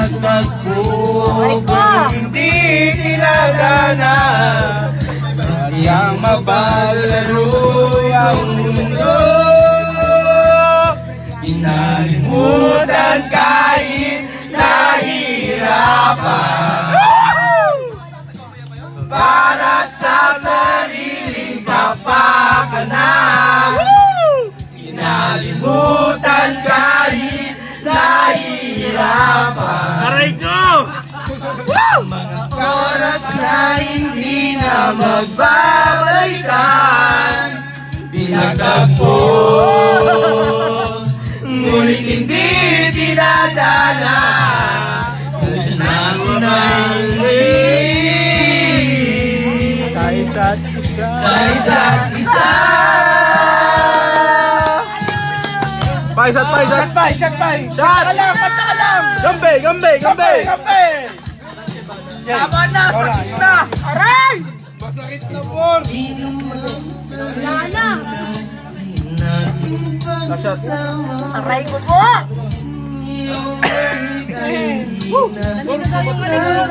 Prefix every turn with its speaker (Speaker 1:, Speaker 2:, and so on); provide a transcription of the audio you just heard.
Speaker 1: nagtagpo kung hindi tinadana. Sadyang mabalaro ang mundo, kinalimutan kahit nahihirapan. Para sa sariling kapakanan, kinalimutan kahit nahihirapan.
Speaker 2: Aray ko!
Speaker 1: Mga oras na hindi na magbabalikan, pinagtagpo, ngunit hindi dinadana. Sanang sa isa't isa.
Speaker 2: Shot! Gambe!
Speaker 1: Tama na, sakit na! Aray!
Speaker 2: Masakit na po!
Speaker 3: Wala na.
Speaker 2: Shot!
Speaker 1: Aray ko po!
Speaker 3: Nandito tayo maligod.